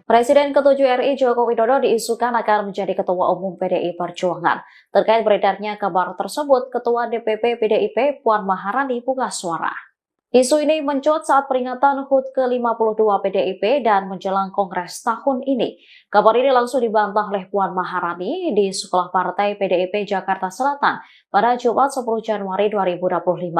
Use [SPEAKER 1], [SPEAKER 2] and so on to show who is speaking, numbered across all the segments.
[SPEAKER 1] Presiden ke-7 RI Joko Widodo diisukan akan menjadi Ketua Umum PDI Perjuangan. Terkait beredarnya kabar tersebut, Ketua DPP PDIP Puan Maharani buka suara. Isu ini mencuat saat peringatan HUT ke-52 PDIP dan menjelang Kongres tahun ini. Kabar ini langsung dibantah oleh Puan Maharani di Sekolah Partai PDIP Jakarta Selatan pada Jumat 10 Januari 2025.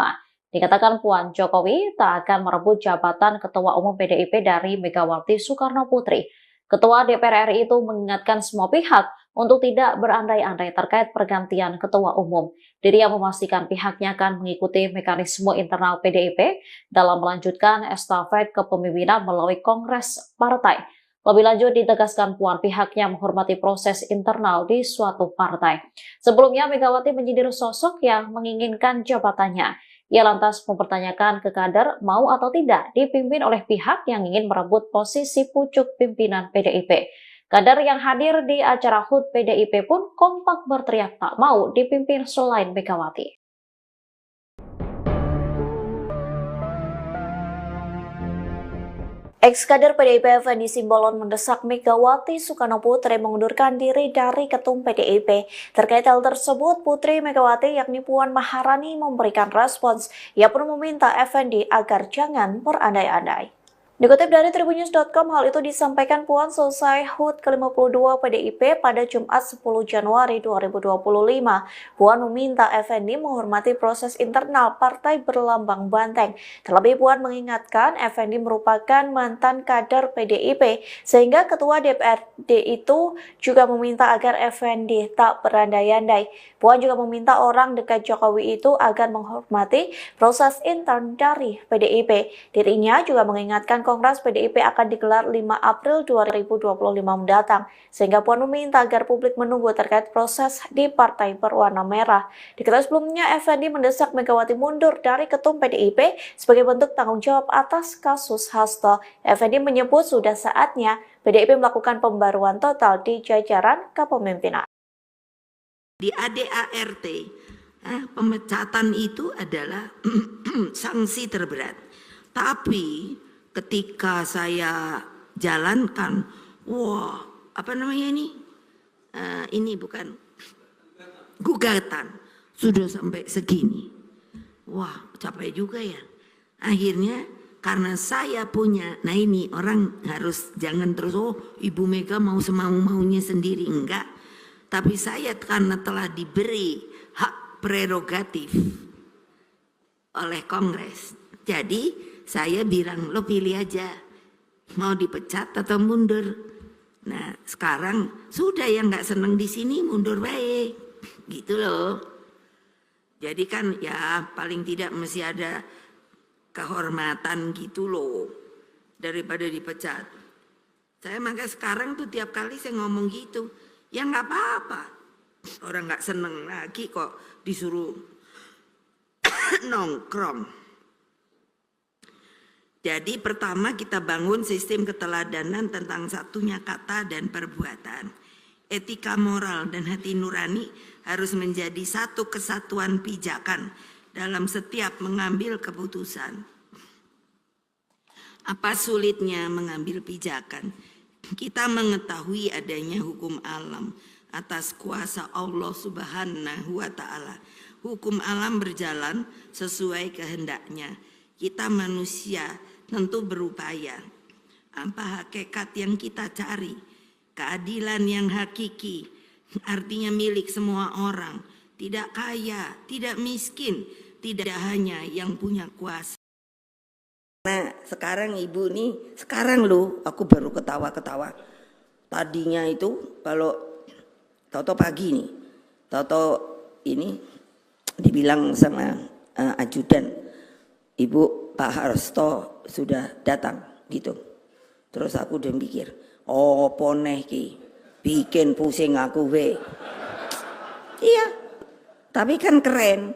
[SPEAKER 1] Dikatakan Puan Jokowi tak akan merebut jabatan Ketua Umum PDIP dari Megawati Soekarno Putri. Ketua DPR RI itu mengingatkan semua pihak untuk tidak berandai-andai terkait pergantian Ketua Umum. Dirinya memastikan pihaknya akan mengikuti mekanisme internal PDIP dalam melanjutkan estafet kepemimpinan melalui Kongres Partai. Lebih lanjut ditegaskan Puan pihaknya menghormati proses internal di suatu partai. Sebelumnya Megawati menyindir sosok yang menginginkan jabatannya. Ia lantas mempertanyakan ke kader mau atau tidak dipimpin oleh pihak yang ingin merebut posisi pucuk pimpinan PDIP. Kader yang hadir di acara HUT PDIP pun kompak berteriak tak mau dipimpin selain Megawati. Ex-kader PDIP Effendi Simbolon mendesak Megawati Soekarno Putri mengundurkan diri dari Ketum PDIP. Terkait hal tersebut, Putri Megawati yakni Puan Maharani memberikan respons. Ia pun meminta Effendi agar jangan berandai-andai. Dikutip dari Tribunnews.com, hal itu disampaikan Puan selesai HUT ke-52 PDIP pada Jumat 10 Januari 2025. Puan meminta Effendi menghormati proses internal partai berlambang banteng. Terlebih Puan mengingatkan Effendi merupakan mantan kader PDIP, sehingga Ketua DPRD itu juga meminta agar Effendi tak berandai-andai. Puan juga meminta orang dekat Jokowi itu agar menghormati proses intern dari PDIP. Dirinya juga mengingatkan Kongres PDIP akan digelar 5 April 2025 mendatang, sehingga Puan meminta agar publik menunggu terkait proses di Partai Berwarna Merah. Diketahui sebelumnya, Effendi mendesak Megawati mundur dari Ketum PDIP sebagai bentuk tanggung jawab atas kasus Hasto. Effendi menyebut sudah saatnya PDIP melakukan pembaruan total di jajaran kepemimpinan.
[SPEAKER 2] Di ADART, pemecatan itu adalah sanksi terberat. Tapi ketika saya jalankan, apa namanya ini? Ini bukan gugatan, sudah sampai segini. Wah, capek juga ya. Akhirnya karena saya punya, nah ini orang harus jangan terus, Ibu Mega mau semau-maunya sendiri, enggak. Tapi saya karena telah diberi hak prerogatif oleh Kongres, jadi saya bilang lo pilih aja mau dipecat atau mundur. Nah sekarang sudah yang nggak seneng di sini mundur baik, gitu loh. Jadi kan ya paling tidak mesti ada kehormatan gitu loh daripada dipecat. Saya maka sekarang tuh tiap kali saya ngomong gitu. Ya nggak apa-apa, orang nggak seneng lagi kok disuruh nongkrong. Jadi pertama kita bangun sistem keteladanan tentang satunya kata dan perbuatan. Etika moral dan hati nurani harus menjadi satu kesatuan pijakan dalam setiap mengambil keputusan. Apa sulitnya mengambil pijakan? Kita mengetahui adanya hukum alam atas kuasa Allah Subhanahu wa Ta'ala. Hukum alam berjalan sesuai kehendaknya. Kita manusia tentu berupaya. Apa hakikat yang kita cari? Keadilan yang hakiki, artinya milik semua orang. Tidak kaya, tidak miskin, tidak hanya yang punya kuasa. Nah sekarang ibu nih, sekarang loh aku baru ketawa-ketawa. Tadinya itu kalau Toto pagi nih, Toto ini dibilang sama ajudan, Ibu Pak Hasto sudah datang gitu. Terus aku udah mikir, poneh ki, bikin pusing aku we. Iya, tapi kan keren.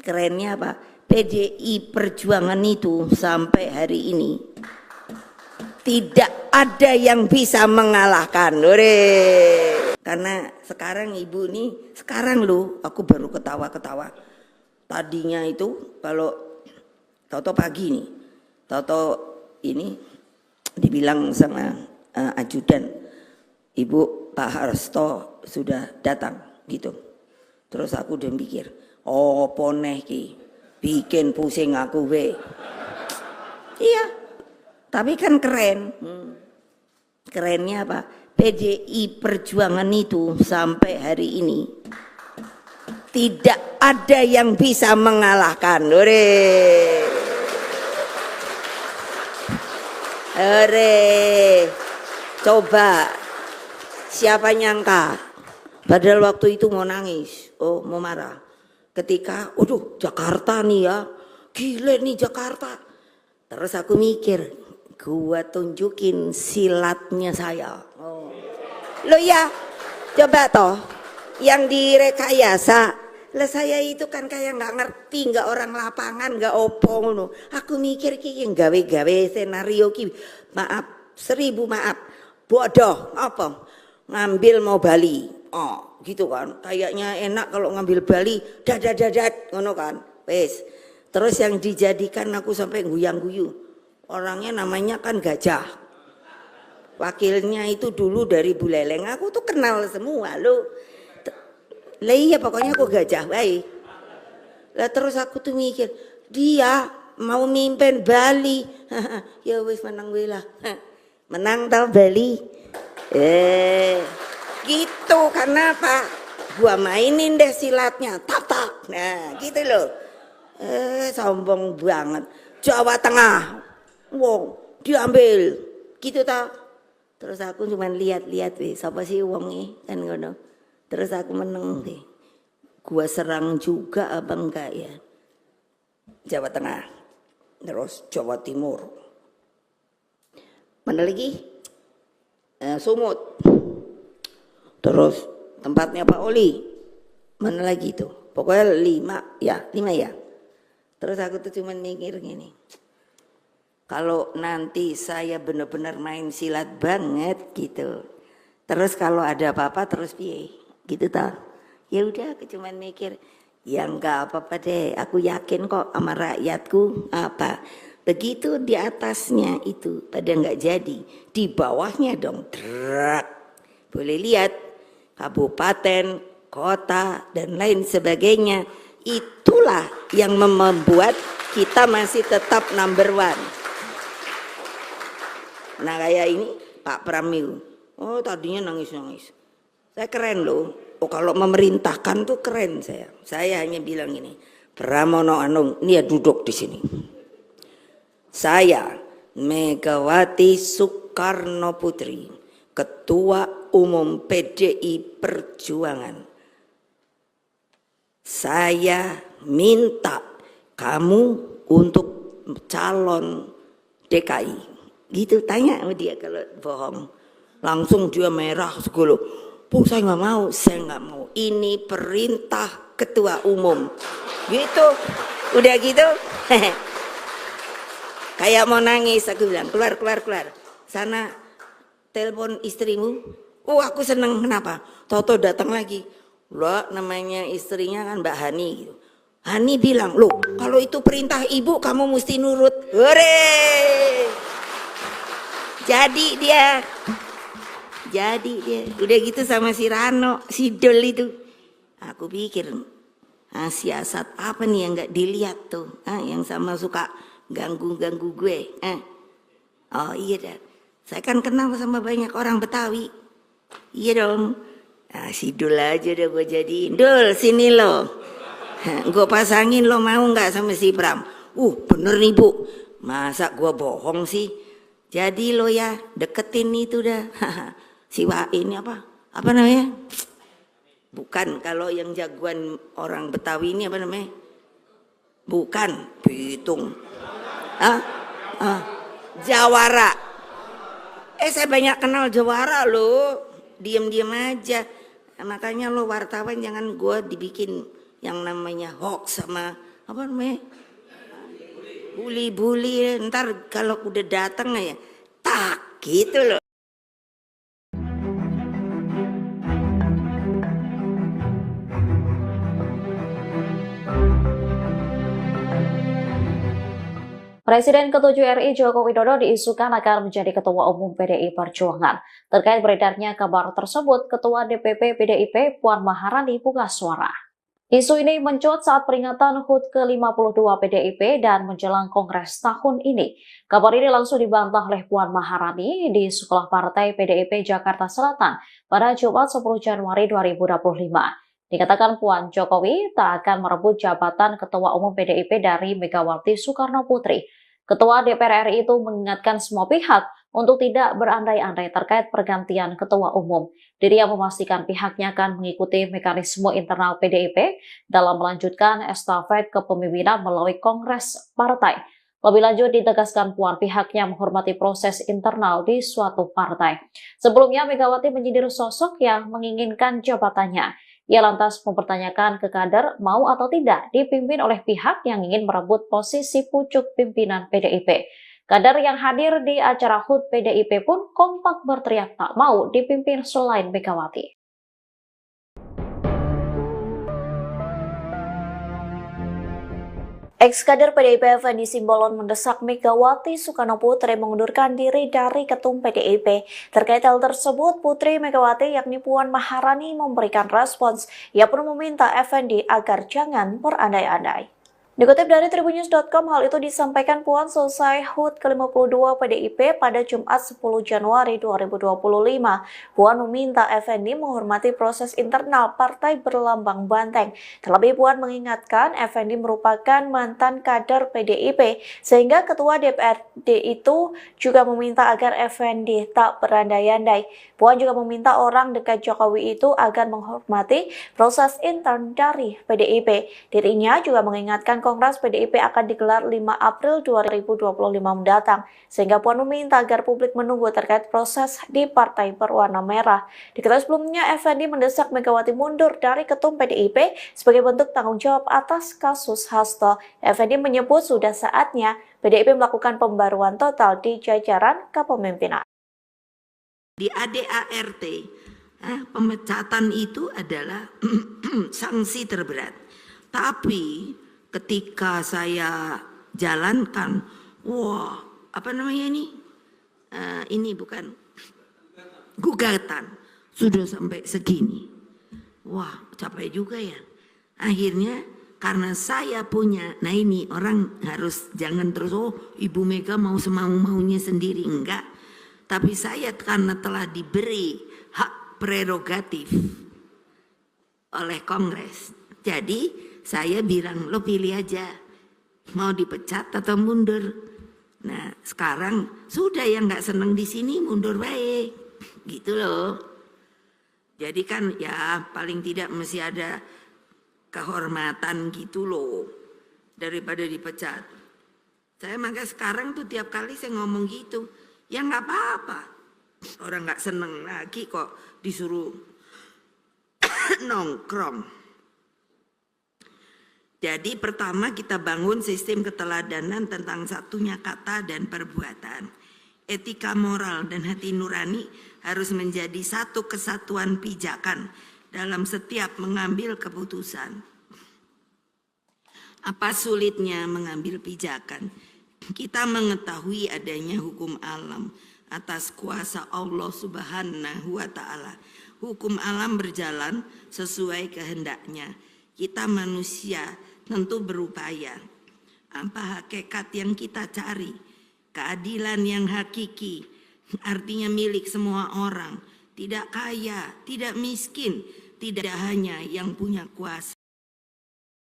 [SPEAKER 2] Kerennya apa? PDI Perjuangan itu sampai hari ini tidak ada yang bisa mengalahkan. Karena sekarang ibu nih, sekarang loh aku baru ketawa-ketawa. Tadinya itu kalau Toto pagi nih, Toto ini dibilang sama ajudan, Ibu, Pak Hasto sudah datang gitu. Terus aku udah mikir, oh poneh ki, bikin pusing aku we. Iya, tapi kan keren. Kerennya apa? PDI Perjuangan itu sampai hari ini tidak ada yang bisa mengalahkan. Coba siapa nyangka padahal waktu itu mau nangis, mau marah. Ketika, Jakarta nih ya, gile nih Jakarta. Terus aku mikir, gua tunjukin silatnya saya. Lo ya, coba toh, yang direkayasa. Lah saya itu kan kayak nggak ngerti, nggak orang lapangan, nggak opo ngono. Aku mikir ki yang gawe-gawe senario ki, maaf, 1000 maaf, bodoh, apa? Ngambil mau Bali, gitu kan. Kayaknya enak kalau ngambil Bali, dadat, ngono kan. Wes. Terus yang dijadikan aku sampai guyang-guyu. Orangnya namanya kan Gajah. Wakilnya itu dulu dari Buleleng, aku tuh kenal semua lo. Lah iya pokoknya aku Gajah baik. Lah terus aku tuh mikir, dia mau mimpin Bali. Ya wis menang gue lah. Menang tau Bali. Gitu karena apa? Gua mainin deh silatnya, tak. Nah gitu loh. Sombong banget. Jawa Tengah. Wong diambil. Gitu tau. Terus aku cuma lihat-lihat weh, siapa sih wongnya kan ngono. Terus aku meneng deh. Gua serang juga apa enggak ya? Jawa Tengah. Terus Jawa Timur. Mana lagi? Sumut. Terus tempatnya Pak Oli. Mana lagi tuh? Pokoknya 5 ya. Terus aku tuh cuma mikir gini. Kalau nanti saya benar-benar main silat banget gitu. Terus kalau ada apa-apa terus piye? Gitu tau. Ya udah aku cuman mikir, ya enggak apa-apa deh. Aku yakin kok sama rakyatku apa. Begitu di atasnya itu pada enggak jadi. Di bawahnya dong. Drak. Boleh lihat kabupaten, kota dan lain sebagainya. Itulah yang membuat kita masih tetap number 1. Nah kayak ini Pak Pramil, tadinya nangis-nangis. Saya keren loh, kalau memerintahkan tuh keren saya. Saya hanya bilang ini, Pramono Anung, ini ya duduk di sini. Saya Megawati Soekarno Putri, Ketua Umum PDI Perjuangan. Saya minta kamu untuk calon DKI. Gitu tanya sama dia kalau bohong. Langsung dia merah segala. Saya nggak mau. Ini perintah ketua umum. Gitu. Udah gitu. Kayak mau nangis aku bilang keluar. Sana telepon istrimu. Aku seneng kenapa? Toto datang lagi. Loh namanya istrinya kan Mbak Hani gitu. Hani bilang, loh kalau itu perintah ibu kamu mesti nurut. Hore! Jadi dia udah gitu sama si Rano, si Dol itu. Aku pikir siasat apa nih yang nggak dilihat tuh, yang sama suka ganggu gue. Oh iya dah, saya kan kenal sama banyak orang Betawi. Iya dong, si Dol aja udah gue jadiin. Dol sini lo, gue pasangin lo mau nggak sama si Pram? Bener nih bu, masa gue bohong sih? Jadi lo ya deketin itu dah. Si ini apa namanya? Bukan, kalau yang jagoan orang Betawi ini apa namanya? Bukan, Bitung. Jawara. Saya banyak kenal Jawara lo. Diam-diam aja. Makanya lo wartawan jangan gue dibikin yang namanya hoax sama apa namanya? Bully, ntar kalau udah datang ya, tak gitu loh.
[SPEAKER 1] Presiden ke-7 RI Joko Widodo diisukan akan menjadi Ketua Umum PDI Perjuangan. Terkait beredarnya kabar tersebut, Ketua DPP PDIP Puan Maharani buka suara. Isu ini mencuat saat peringatan HUT ke-52 PDIP dan menjelang Kongres tahun ini. Kabar ini langsung dibantah oleh Puan Maharani di Sekolah Partai PDIP Jakarta Selatan pada Jumat 10 Januari 2025. Dikatakan Puan Jokowi tak akan merebut jabatan Ketua Umum PDIP dari Megawati Soekarno Putri. Ketua DPR RI itu mengingatkan semua pihak untuk tidak berandai-andai terkait pergantian Ketua Umum. Dirinya memastikan pihaknya akan mengikuti mekanisme internal PDIP dalam melanjutkan estafet kepemimpinan melalui Kongres Partai. Lebih lanjut ditegaskan Puan pihaknya menghormati proses internal di suatu partai. Sebelumnya Megawati menyindir sosok yang menginginkan jabatannya. Ia lantas mempertanyakan ke kader mau atau tidak dipimpin oleh pihak yang ingin merebut posisi pucuk pimpinan PDIP. Kader yang hadir di acara HUT PDIP pun kompak berteriak tak mau dipimpin selain Megawati. Ex-kader PDIP Effendi Simbolon mendesak Megawati Soekarno Putri mengundurkan diri dari ketum PDIP. Terkait hal tersebut, Putri Megawati yakni Puan Maharani memberikan respons. Ia pun meminta Effendi agar jangan berandai-andai. Dikutip dari Tribunnews.com, hal itu disampaikan Puan selesai HUT ke-52 PDIP pada Jumat 10 Januari 2025. Puan meminta Effendi menghormati proses internal partai berlambang banteng. Terlebih Puan mengingatkan Effendi merupakan mantan kader PDIP, sehingga Ketua DPRD itu juga meminta agar Effendi tak berandai-andai. Puan juga meminta orang dekat Jokowi itu agar menghormati proses intern dari PDIP. Dirinya juga mengingatkan Kongres PDIP akan digelar 5 April 2025 mendatang, sehingga Puan meminta agar publik menunggu terkait proses di partai berwarna merah. Diketahui sebelumnya, Effendi mendesak Megawati mundur dari ketum PDIP sebagai bentuk tanggung jawab atas kasus Hasto. Effendi menyebut sudah saatnya PDIP melakukan pembaruan total di jajaran kepemimpinan.
[SPEAKER 2] Di ADART, pemecatan itu adalah sanksi terberat. Tapi ketika saya jalankan, apa namanya ini? Ini bukan gugatan, sudah sampai segini. Wah, capek juga ya. Akhirnya karena saya punya, nah ini orang harus jangan terus, Ibu Mega mau semau-maunya sendiri, enggak. Tapi saya karena telah diberi hak prerogatif oleh Kongres. Jadi saya bilang, lo pilih aja, mau dipecat atau mundur. Nah sekarang sudah yang nggak seneng di sini mundur baik, gitu loh. Jadi kan ya paling tidak mesti ada kehormatan gitu loh, daripada dipecat. Saya maka sekarang tuh tiap kali saya ngomong gitu, ya nggak apa-apa. Orang nggak seneng lagi kok disuruh nongkrong. Jadi pertama kita bangun sistem keteladanan tentang satunya kata dan perbuatan. Etika moral dan hati nurani harus menjadi satu kesatuan pijakan dalam setiap mengambil keputusan. Apa sulitnya mengambil pijakan? Kita mengetahui adanya hukum alam atas kuasa Allah Subhanahu wa Ta'ala. Hukum alam berjalan sesuai kehendaknya. Kita manusia tentu berupaya. Apa hakikat yang kita cari? Keadilan yang hakiki, artinya milik semua orang. Tidak kaya, tidak miskin, tidak hanya yang punya kuasa.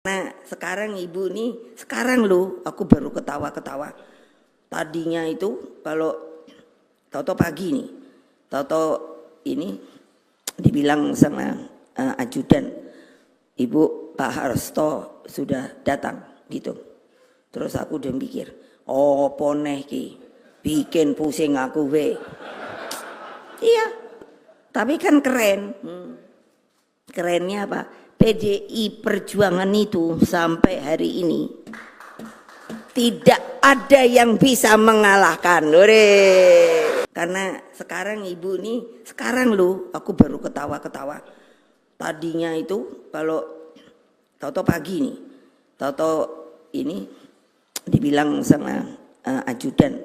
[SPEAKER 2] Nah sekarang ibu nih, sekarang loh aku baru ketawa-ketawa. Tadinya itu kalau Toto pagi nih, Toto ini dibilang sama ajudan, Ibu Pak Harsto sudah datang gitu. Terus aku udah mikir, poneh ki, bikin pusing aku we. Iya, tapi kan keren. Kerennya apa? PDI Perjuangan itu sampai hari ini tidak ada yang bisa mengalahkan. Karena sekarang ibu nih, sekarang loh aku baru ketawa-ketawa. Tadinya itu kalau Toto pagi nih, Toto ini dibilang sama ajudan,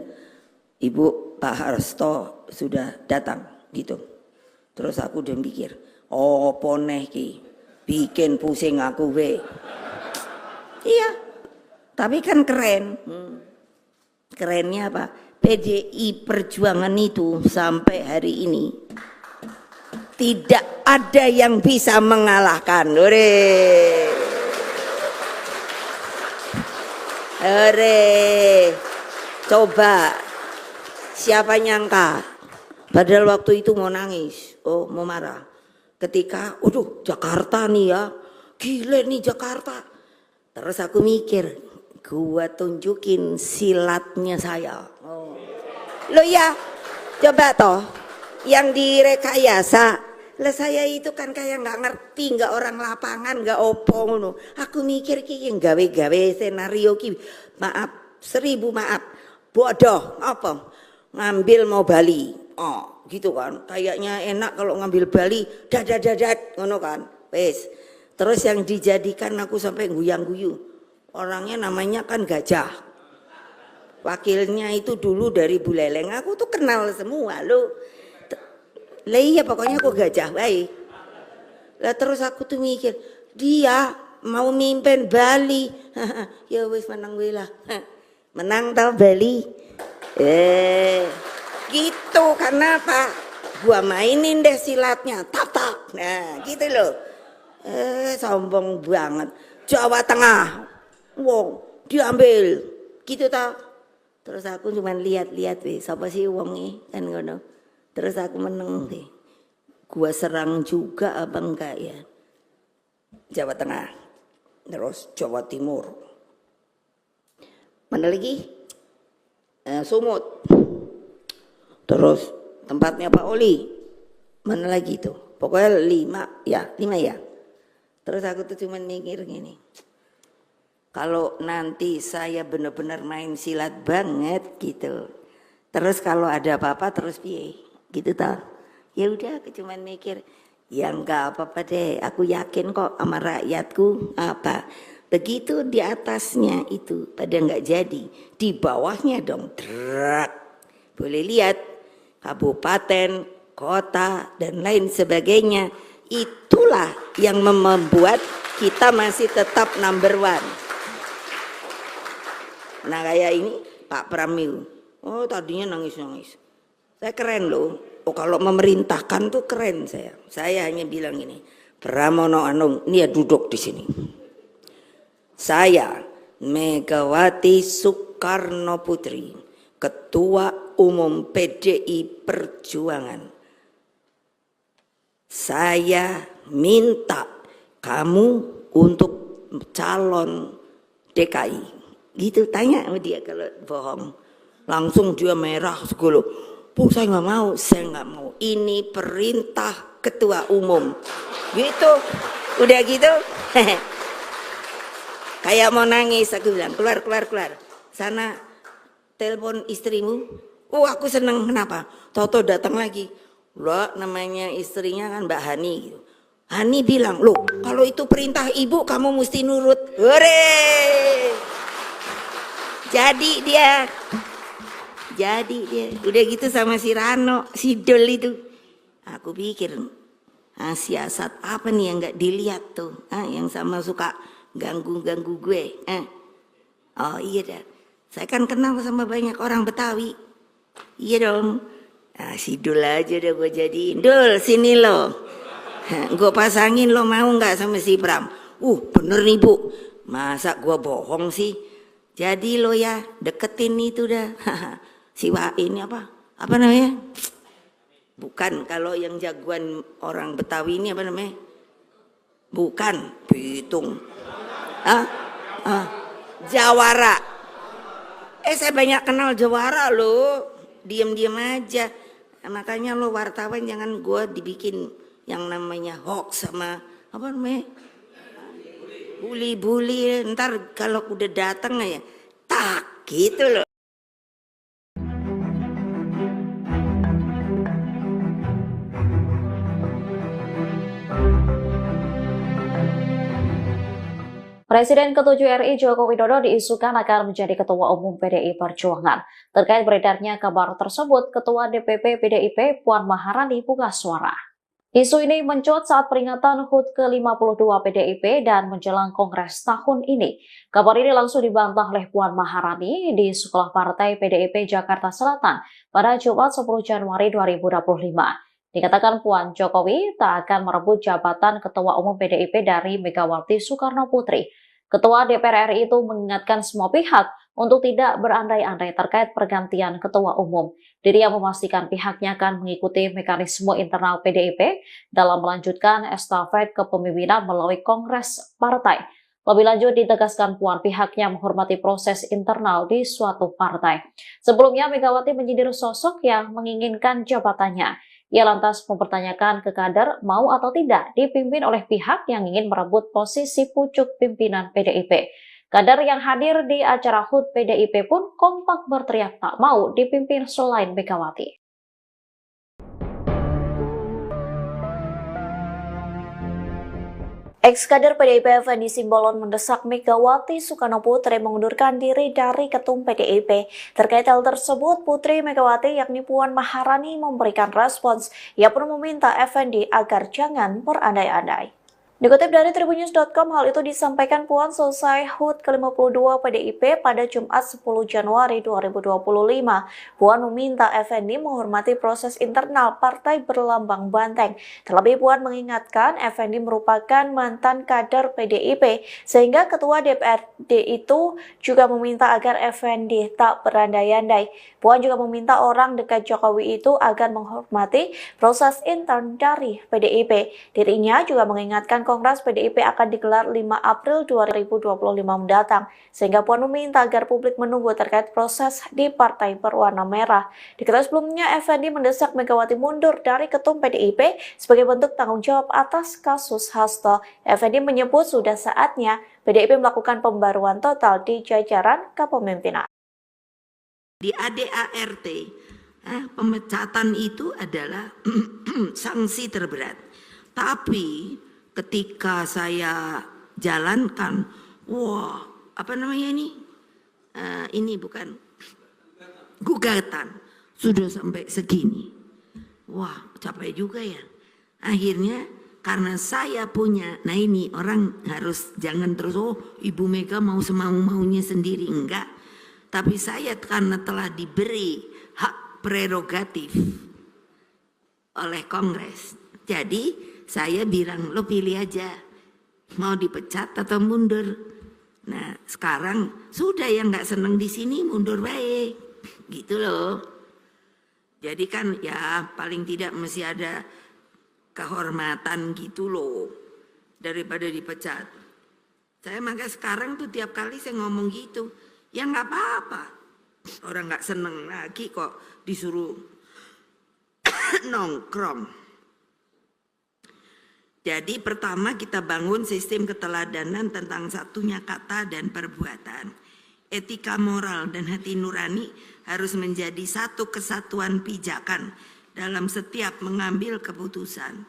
[SPEAKER 2] Ibu Pak Hasto sudah datang gitu. Terus aku udah mikir, oh poneh ki, bikin pusing aku we. Iya, tapi kan keren. Kerennya apa? PDI Perjuangan itu sampai hari ini tidak ada yang bisa mengalahkan. Hore. Coba siapa nyangka padahal waktu itu mau nangis, mau marah. Ketika, Jakarta nih ya, gile nih Jakarta. Terus aku mikir, gua tunjukin silatnya saya. Lo ya, coba toh, yang direkayasa. Lah saya itu kan kayak nggak ngerti, nggak orang lapangan, nggak opo ngono. Aku mikir ki yang gawe-gawe senario ki, maaf, 1000 maaf, bodoh, apa? Ngambil mau Bali, gitu kan. Kayaknya enak kalau ngambil Bali, dadat, ngono kan. Wes. Terus yang dijadikan aku sampai guyang-guyu. Orangnya namanya kan Gajah. Wakilnya itu dulu dari Buleleng. Aku tuh kenal semua lo. Lah iya pokoknya aku Gajah baik. Lah terus aku tuh mikir, dia mau mimpin Bali. Ya wis menang gue lah. Menang tau Bali. Gitu karena apa? Gua mainin deh silatnya. Tak. Nah gitu loh. Sombong banget. Jawa Tengah, diambil, gitu tau. Terus aku cuma lihat weh, siapa sih wongnya kan ngono. Terus aku meneng deh. Gua serang juga apa enggak ya? Jawa Tengah, terus Jawa Timur. Mana lagi? Sumut. Terus tempatnya Pak Oli. Mana lagi tuh? Pokoknya 5 ya. Terus aku tuh cuma mikir gini, kalau nanti saya benar-benar main silat banget gitu, terus kalau ada apa-apa terus piye gitu tau. Ya udah aku cuma mikir, ya enggak apa-apa deh, aku yakin kok sama rakyatku apa. Begitu di atasnya itu pada enggak jadi, di bawahnya dong drak. Boleh lihat kabupaten, kota dan lain sebagainya. Itulah yang membuat kita masih tetap number 1. Nah kayak ini Pak Pramil, tadinya nangis. Saya keren loh, kalau memerintahkan tuh keren saya. Saya hanya bilang ini, Pramono Anung, ini ya duduk di sini. Saya Megawati Soekarno Putri, Ketua Umum PDI Perjuangan. Saya minta kamu untuk calon DKI. Gitu tanya sama dia kalau bohong. Langsung dia merah segala. Saya nggak mau. Ini perintah ketua umum. Gitu. Udah gitu. Kayak mau nangis aku bilang keluar. Sana telepon istrimu. Aku seneng kenapa? Toto datang lagi. Loh namanya istrinya kan Mbak Hani gitu. Hani bilang, loh kalau itu perintah ibu kamu mesti nurut. Hore! Jadi dia udah gitu sama si Rano, si Dol itu. Aku pikir, siasat apa nih yang gak dilihat tuh, yang sama suka ganggu gue. Oh iya dah, saya kan kenal sama banyak orang Betawi. Iya dong. Si Dul aja udah gue jadiin. Dul sini lo, gue pasangin lo mau nggak sama si Bram? Bener nih bu, masa gue bohong sih? Jadi lo ya deketin itu dah. Si ini apa namanya? Bukan, kalau yang jagoan orang Betawi ini apa namanya? Bukan, Bitung. Jawara. Saya banyak kenal Jawara lo. Diam-diam aja. Makanya lo wartawan jangan gue dibikin yang namanya hoax sama apa namanya? Bully. Ntar kalau udah datang ya tak gitu loh.
[SPEAKER 1] Presiden ke-7 RI Joko Widodo diisukan akan menjadi Ketua Umum PDI Perjuangan. Terkait beredarnya kabar tersebut, Ketua DPP PDIP Puan Maharani buka suara. Isu ini mencuat saat peringatan HUT ke-52 PDIP dan menjelang Kongres tahun ini. Kabar ini langsung dibantah oleh Puan Maharani di Sekolah Partai PDIP Jakarta Selatan pada Jumat 10 Januari 2025. Dikatakan Puan, Jokowi tak akan merebut jabatan Ketua Umum PDIP dari Megawati Soekarno Putri. Ketua DPR RI itu mengingatkan semua pihak untuk tidak berandai-andai terkait pergantian Ketua Umum. Dirinya memastikan pihaknya akan mengikuti mekanisme internal PDIP dalam melanjutkan estafet kepemimpinan melalui Kongres Partai. Lebih lanjut ditegaskan Puan pihaknya menghormati proses internal di suatu partai. Sebelumnya Megawati menyindir sosok yang menginginkan jabatannya. Ia lantas mempertanyakan ke kader mau atau tidak dipimpin oleh pihak yang ingin merebut posisi pucuk pimpinan PDIP. Kader yang hadir di acara HUT PDIP pun kompak berteriak tak mau dipimpin selain Megawati. Ex-kader PDIP Effendi Simbolon mendesak Megawati Soekarno Putri mengundurkan diri dari ketum PDIP. Terkait hal tersebut, Putri Megawati yakni Puan Maharani memberikan respons. Ia pun meminta Effendi agar jangan berandai-andai. Dikutip dari Tribunnews.com, hal itu disampaikan Puan selesai HUT ke-52 PDIP pada Jumat 10 Januari 2025. Puan meminta Effendi menghormati proses internal partai berlambang banteng. Terlebih Puan mengingatkan Effendi merupakan mantan kader PDIP, sehingga Ketua DPRD itu juga meminta agar Effendi tak berandai-andai. Puan juga meminta orang dekat Jokowi itu agar menghormati proses intern dari PDIP. Dirinya juga mengingatkan Kongres PDIP akan digelar 5 April 2025 mendatang, sehingga Puan meminta agar publik menunggu terkait proses di partai berwarna merah. Diketahui sebelumnya, Effendi mendesak Megawati mundur dari ketum PDIP sebagai bentuk tanggung jawab atas kasus Hasto. Effendi menyebut sudah saatnya PDIP melakukan pembaruan total di jajaran kepemimpinan.
[SPEAKER 2] Di ADART, pemecatan itu adalah sanksi terberat. Tapi ketika saya jalankan, apa namanya ini? Ini bukan gugatan, sudah sampai segini. Capek juga ya. Akhirnya karena saya punya, nah ini orang harus jangan terus, Ibu Mega mau semau-maunya sendiri, enggak. Tapi saya karena telah diberi hak prerogatif oleh Kongres, jadi saya bilang, lo pilih aja, mau dipecat atau mundur. Nah sekarang sudah yang nggak seneng di sini mundur baik, gitu loh. Jadi kan ya paling tidak mesti ada kehormatan gitu loh, daripada dipecat. Saya maka sekarang tuh tiap kali saya ngomong gitu, ya nggak apa-apa. Orang nggak seneng lagi kok disuruh nongkrong. Jadi pertama kita bangun sistem keteladanan tentang satunya kata dan perbuatan. Etika moral dan hati nurani harus menjadi satu kesatuan pijakan dalam setiap mengambil keputusan.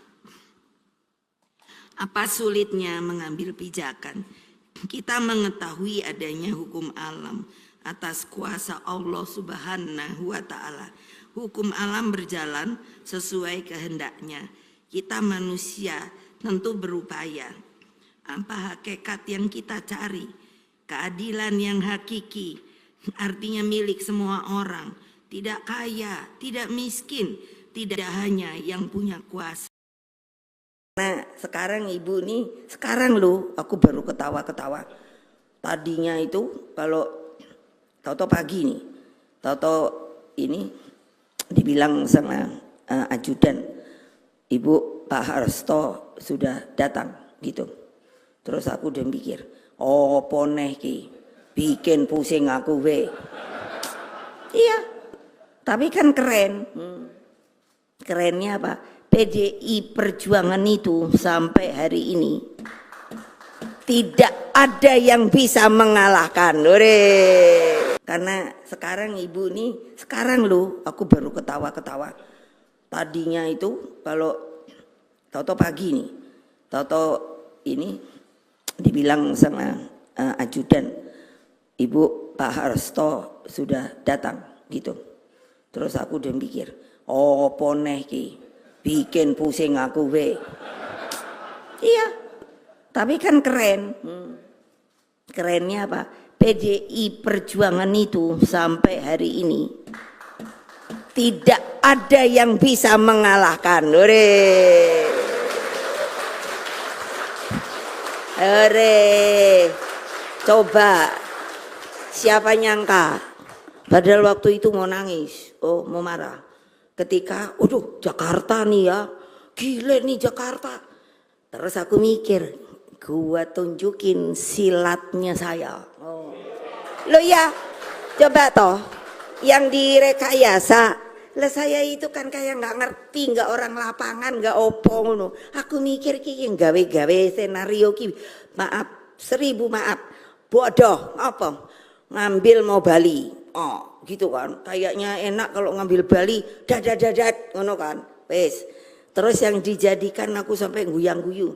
[SPEAKER 2] Apa sulitnya mengambil pijakan? Kita mengetahui adanya hukum alam atas kuasa Allah Subhanahu wa Ta'ala. Hukum alam berjalan sesuai kehendaknya. Kita manusia tentu berupaya. Apa hakikat yang kita cari? Keadilan yang hakiki, artinya milik semua orang. Tidak kaya, tidak miskin, tidak hanya yang punya kuasa. Nah sekarang ibu nih, sekarang loh aku baru ketawa-ketawa. Tadinya itu kalau Toto pagi nih, Toto ini dibilang sama ajudan, Ibu Pak Hasto sudah datang gitu. Terus aku udah mikir, poneh ki, bikin pusing aku we. Iya, tapi kan keren. Kerennya apa? PDI Perjuangan itu sampai hari ini tidak ada yang bisa mengalahkan. Karena sekarang ibu nih, sekarang loh aku baru ketawa-ketawa. Tadinya itu kalau Toto pagi nih, Toto ini dibilang sama ajudan, Ibu Pak Harsto sudah datang gitu. Terus aku udah mikir, oh poneh ki, bikin pusing aku we. Iya, tapi kan keren. Kerennya apa? PDI Perjuangan itu sampai hari ini tidak ada yang bisa mengalahkan. Hore, coba siapa nyangka? Padahal waktu itu mau nangis, mau marah. Ketika, Jakarta nih ya, gile nih Jakarta. Terus aku mikir, gua tunjukin silatnya saya. Lo ya, coba toh, yang direkayasa. Lah saya itu kan kayak nggak ngerti, nggak orang lapangan, nggak opo ngono. Aku mikir ki gawe-gawe senario ki, maaf, 1000 maaf, bodoh apa? Ngambil mau Bali, gitu kan. Kayaknya enak kalau ngambil Bali, dadat, ngono kan. Wes. Terus yang dijadikan aku sampai guyang-guyu.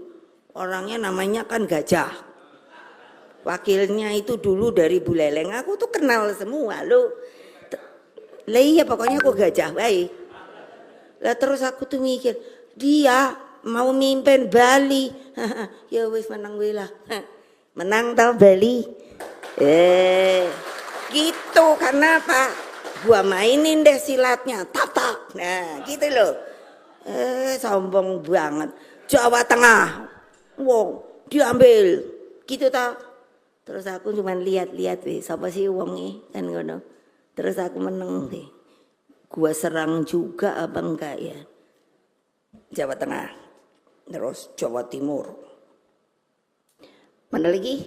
[SPEAKER 2] Orangnya namanya kan Gajah. Wakilnya itu dulu dari Buleleng. Aku tuh kenal semua lo. Lah iya pokoknya aku Gajah baik. Lah terus aku tuh mikir, dia mau mimpin Bali. Ya wis menang wela. Menang tau Bali. Gitu karena apa? Gua mainin deh silatnya, tak. Nah, gitu loh. Sombong banget. Jawa Tengah. Wong diambil. Gitu tau. Terus aku cuman lihat-lihat weh, siapa sih wonge kan ngono. Terus aku meneng deh. Gua serang juga apa enggak ya? Jawa Tengah. Terus Jawa Timur. Mana lagi?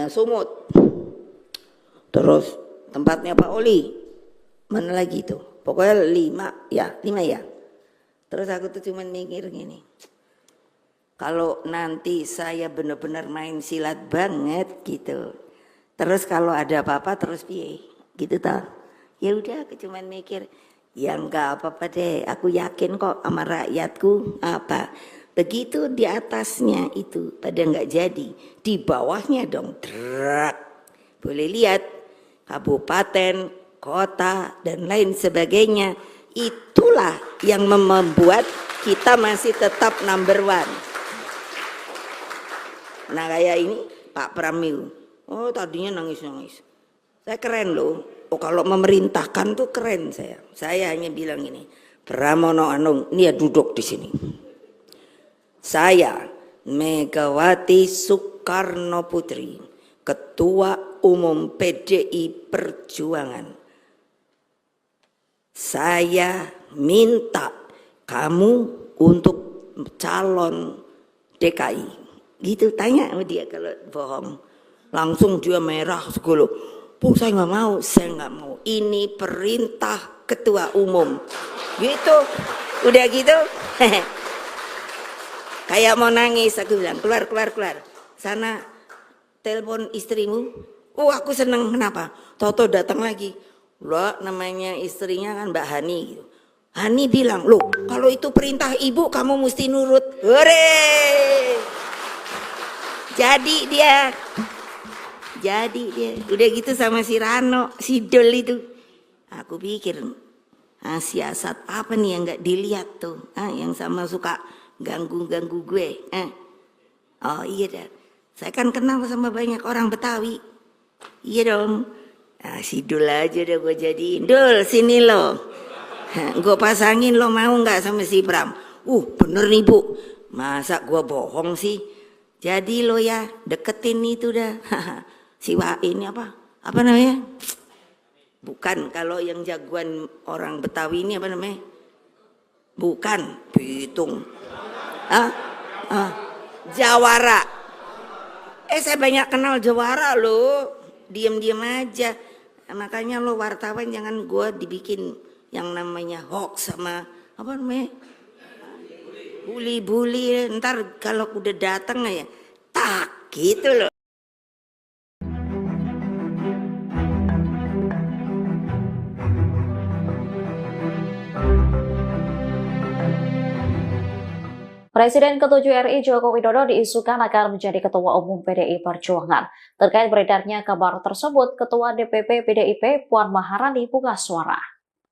[SPEAKER 2] Sumut. Terus tempatnya Pak Oli. Mana lagi itu? Pokoknya 5 ya. Terus aku tuh cuman mikir gini. Kalau nanti saya benar-benar main silat banget gitu. Terus kalau ada apa-apa terus piye? Gitu tau. Ya udah aku cuman mikir, ya enggak apa-apa deh. Aku yakin kok sama rakyatku apa. Begitu di atasnya itu pada enggak jadi, di bawahnya dong drak. Boleh lihat kabupaten, kota dan lain sebagainya. Itulah yang membuat kita masih tetap number 1. Nah kayak ini Pak Pramil, tadinya nangis-nangis. Saya keren loh, kalau memerintahkan tuh keren saya. Saya hanya bilang ini, Pramono Anung, ini ya duduk di sini. Saya Megawati Soekarno Putri, Ketua Umum PDI Perjuangan. Saya minta kamu untuk calon DKI. Gitu tanya sama dia kalau bohong. Langsung dia merah segala. Saya nggak mau. Ini perintah ketua umum. Gitu. Udah gitu. Kayak mau nangis aku bilang, keluar. Sana telepon istrimu. Aku seneng kenapa? Toto datang lagi. Loh namanya istrinya kan Mbak Hani gitu. Hani bilang, loh kalau itu perintah ibu kamu mesti nurut. Hore! Jadi dia udah gitu sama si Rano, si Dol itu. Aku pikir siasat apa nih yang nggak dilihat tuh, yang sama suka ganggu gue. Oh iya dah, saya kan kenal sama banyak orang Betawi. Iya dong. Si Dul aja udah gue jadiin. Dul sini lo, gue pasangin lo mau nggak sama si Bram? Bener nih bu, masa gue bohong sih? Jadi lo ya deketin itu dah. Si ini apa namanya? Bukan, kalau yang jagoan orang Betawi ini apa namanya? Bukan, Bitung. Jawara. Saya banyak kenal Jawara lo. Diam-diam aja. Makanya lo wartawan jangan gue dibikin yang namanya hoax sama apa namanya? Bully, ntar kalau udah datang ya, tak gitu loh.
[SPEAKER 1] Presiden ke-7 RI Joko Widodo diisukan akan menjadi Ketua Umum PDI Perjuangan. Terkait beredarnya kabar tersebut, Ketua DPP PDIP Puan Maharani buka suara.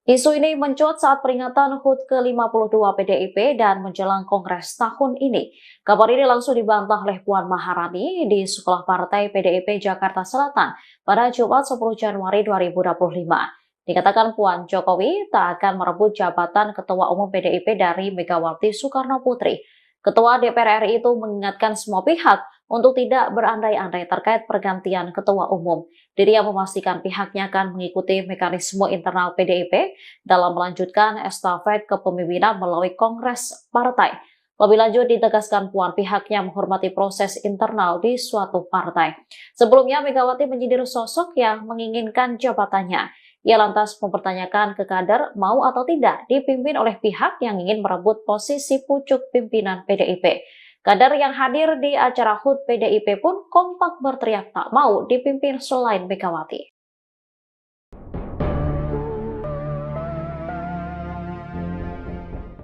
[SPEAKER 1] Isu ini mencuat saat peringatan HUT ke-52 PDIP dan menjelang Kongres tahun ini. Kabar ini langsung dibantah oleh Puan Maharani di Sekolah Partai PDIP Jakarta Selatan pada Jumat 10 Januari 2025. Dikatakan Puan Jokowi tak akan merebut jabatan Ketua Umum PDIP dari Megawati Soekarno Putri. Ketua DPR RI itu mengingatkan semua pihak untuk tidak berandai-andai terkait pergantian Ketua Umum. Dirinya memastikan pihaknya akan mengikuti mekanisme internal PDIP dalam melanjutkan estafet kepemimpinan melalui Kongres Partai. Lebih lanjut ditegaskan Puan pihaknya menghormati proses internal di suatu partai. Sebelumnya Megawati menyindir sosok yang menginginkan jabatannya. Ia lantas mempertanyakan ke kader mau atau tidak dipimpin oleh pihak yang ingin merebut posisi pucuk pimpinan PDIP. Kader yang hadir di acara HUT PDIP pun kompak berteriak tak mau dipimpin selain Megawati.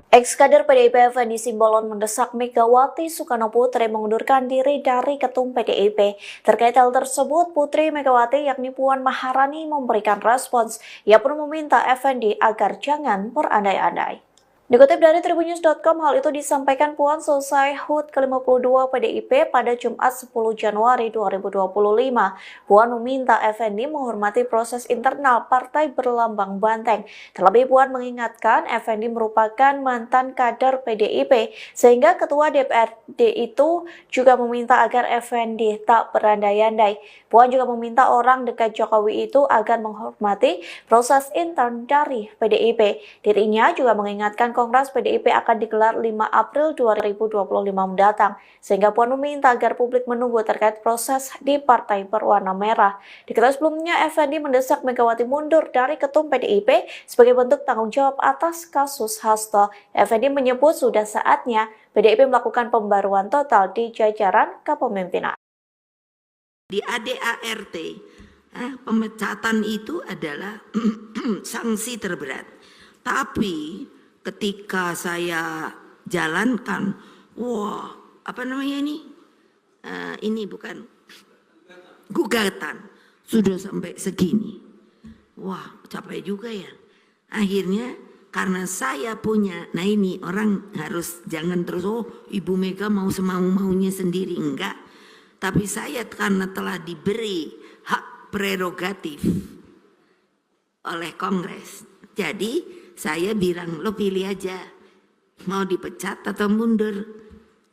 [SPEAKER 1] Ex-kader PDIP Effendi Simbolon mendesak Megawati Soekarno Putri mengundurkan diri dari Ketum PDIP. Terkait hal tersebut, Putri Megawati yakni Puan Maharani memberikan respons. Ia pun meminta Effendi agar jangan berandai-andai. Dikutip dari Tribunnews.com, hal itu disampaikan Puan selesai HUT ke-52 PDIP pada Jumat 10 Januari 2025. Puan meminta Effendi menghormati proses internal partai berlambang banteng. Terlebih Puan mengingatkan Effendi merupakan mantan kader PDIP, sehingga Ketua DPRD itu juga meminta agar Effendi tak berandai-andai. Puan juga meminta orang dekat Jokowi itu agar menghormati proses intern dari PDIP. Dirinya juga mengingatkan Kongres PDIP akan digelar 5 April 2025 mendatang, sehingga Puan meminta agar publik menunggu terkait proses di Partai Berwarna Merah. Diketahui sebelumnya, Effendi mendesak Megawati mundur dari Ketum PDIP sebagai bentuk tanggung jawab atas kasus Hasto. Effendi menyebut sudah saatnya PDIP melakukan pembaruan total di jajaran kepemimpinan.
[SPEAKER 2] Di ADART, pemecatan itu adalah sanksi terberat. Tapi ketika saya jalankan, apa namanya ini? Ini bukan gugatan, sudah sampai segini. Wah, capek juga ya. Akhirnya karena saya punya, nah ini orang harus jangan terus, Ibu Mega mau semau-maunya sendiri, enggak. Tapi saya karena telah diberi hak prerogatif oleh Kongres, jadi saya bilang, lo pilih aja, mau dipecat atau mundur.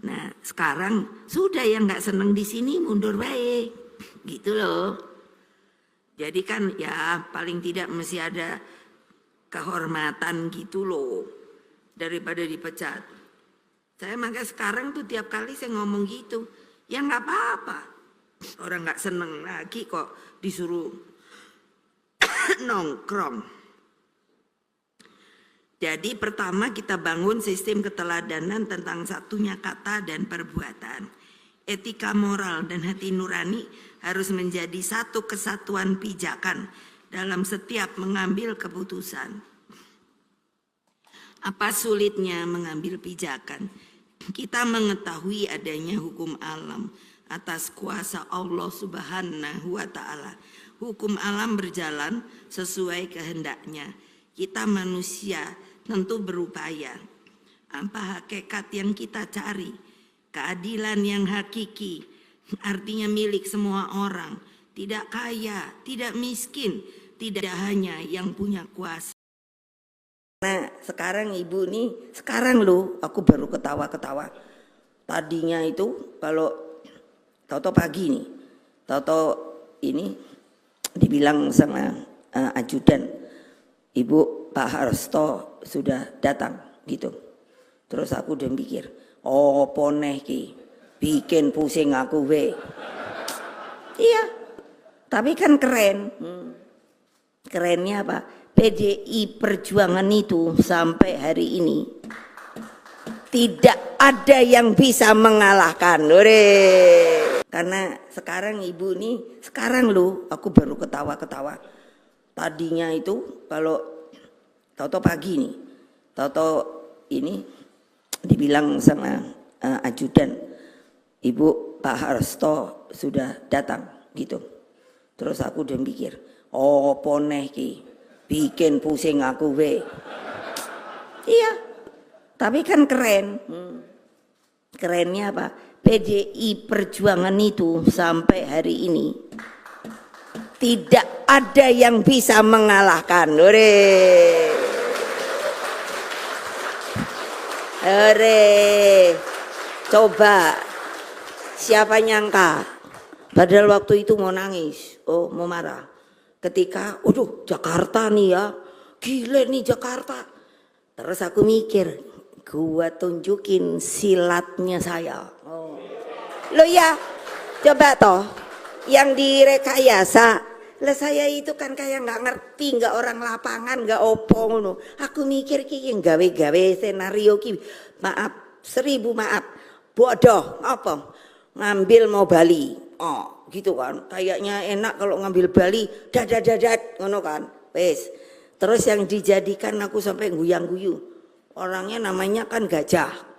[SPEAKER 2] Nah sekarang sudah yang nggak seneng di sini mundur baik, gitu loh. Jadi kan ya paling tidak mesti ada kehormatan gitu loh, daripada dipecat. Saya maka sekarang tuh tiap kali saya ngomong gitu, ya nggak apa-apa. Orang nggak seneng lagi kok disuruh nongkrong. Jadi pertama kita bangun sistem keteladanan tentang satunya kata dan perbuatan. Etika moral dan hati nurani harus menjadi satu kesatuan pijakan dalam setiap mengambil keputusan. Apa sulitnya mengambil pijakan? Kita mengetahui adanya hukum alam atas kuasa Allah Subhanahu wa Ta'ala. Hukum alam berjalan sesuai kehendaknya. Kita manusia tentu berupaya. Apa hakikat yang kita cari? Keadilan yang hakiki, artinya milik semua orang. Tidak kaya, tidak miskin, tidak hanya yang punya kuasa. Nah sekarang ibu nih, sekarang loh aku baru ketawa-ketawa. Tadinya itu kalau Toto pagi nih, Toto ini dibilang sama ajudan, Ibu Pak Hasto sudah datang gitu. Terus aku udah mikir, poneh ki, bikin pusing aku we. Iya, tapi kan keren. Kerennya apa? PDI Perjuangan itu sampai hari ini tidak ada yang bisa mengalahkan. Karena sekarang ibu nih, sekarang loh aku baru ketawa-ketawa. Tadinya itu kalau Toto pagi nih, Toto ini dibilang sama ajudan, Ibu Pak Hasto sudah datang gitu. Terus aku udah mikir, oh poneh ki, bikin pusing aku we. Iya, tapi kan keren. Kerennya apa? PDI Perjuangan itu sampai hari ini tidak ada yang bisa mengalahkan. Coba siapa nyangka? Padahal waktu itu mau nangis, mau marah. Ketika, Jakarta nih ya, gile nih Jakarta. Terus aku mikir, gua tunjukin silatnya saya. Lo ya, coba toh, yang direkayasa. Lah saya itu kan kayak nggak ngerti, nggak orang lapangan, nggak opo ngono. Aku mikir ki gawe-gawe senario ki, maaf, 1000 maaf, bodoh, apa? Ngambil mau Bali, gitu kan. Kayaknya enak kalau ngambil Bali, dadat, ngono kan. Wes. Terus yang dijadikan aku sampai guyang-guyu. Orangnya namanya kan Gajah.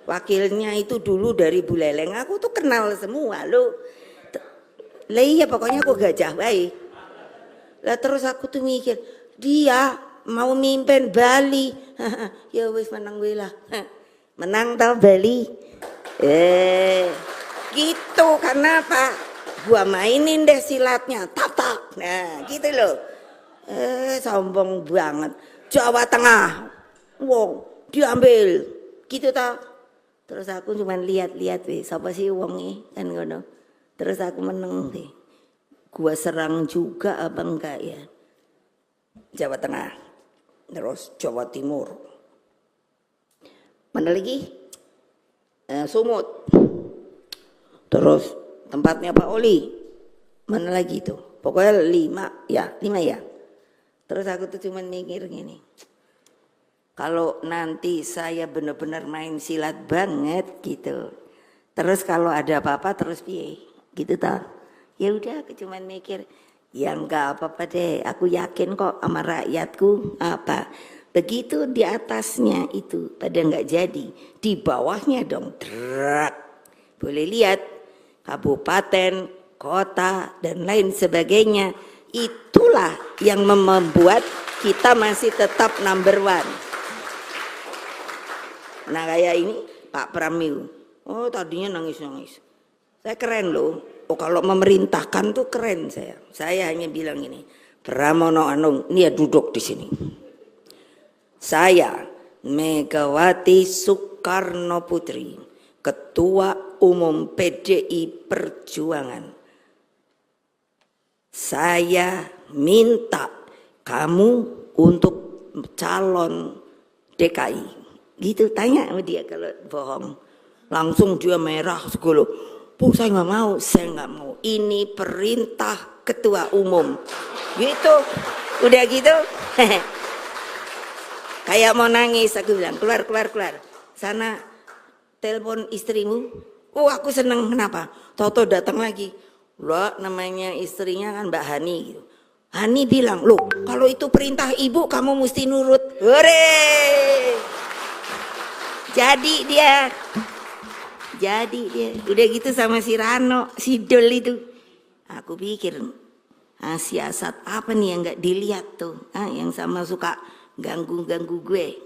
[SPEAKER 2] Wakilnya itu dulu dari Buleleng, aku tuh kenal semua lo. Lah iya pokoknya aku Gajah baik. Lah terus aku tuh mikir, dia mau mimpin Bali. Ya wis menang gue lah. Menang tau Bali. Gitu karena apa? Gua mainin deh silatnya, tak. Nah gitu loh. Sombong banget. Jawa Tengah, wong diambil, gitu tau. Terus aku cuma lihat-lihat weh, siapa sih wongnya kan ngono. Terus aku meneng deh. Gua serang juga apa enggak ya? Jawa Tengah. Terus Jawa Timur. Mana lagi? Sumut. Terus tempatnya Pak Oli. Mana lagi tuh? Pokoknya 5 ya. Terus aku tuh cuma mikir gini. Kalau nanti saya benar-benar main silat banget gitu. Terus kalau ada apa-apa terus piye? Gitu toh. Ya udah aku cuma mikir, ya enggak apa-apa deh. Aku yakin kok sama rakyatku apa. Begitu di atasnya itu pada enggak jadi, di bawahnya dong drak. Boleh lihat kabupaten, kota dan lain sebagainya. Itulah yang membuat kita masih tetap number 1. Nah kayak ini Pak Pramil, tadinya nangis-nangis. Saya keren loh, kalau memerintahkan tuh keren saya. Saya hanya bilang ini, Pramono Anung, ini ya duduk di sini. Saya Megawati Soekarno Putri, Ketua Umum PDI Perjuangan. Saya minta kamu untuk calon DKI. Gitu tanya sama dia kalau bohong. Langsung dia merah segala. Saya nggak mau. Ini perintah ketua umum. Gitu. Udah gitu. Kayak mau nangis aku bilang keluar. Sana telepon istrimu. Aku seneng kenapa? Toto datang lagi. Loh namanya istrinya kan Mbak Hani gitu. Hani bilang, loh kalau itu perintah ibu kamu mesti nurut. Hore! Jadi dia udah gitu sama si Rano, si Dol itu. Aku pikir siasat apa nih yang nggak dilihat tuh, yang sama suka ganggu gue.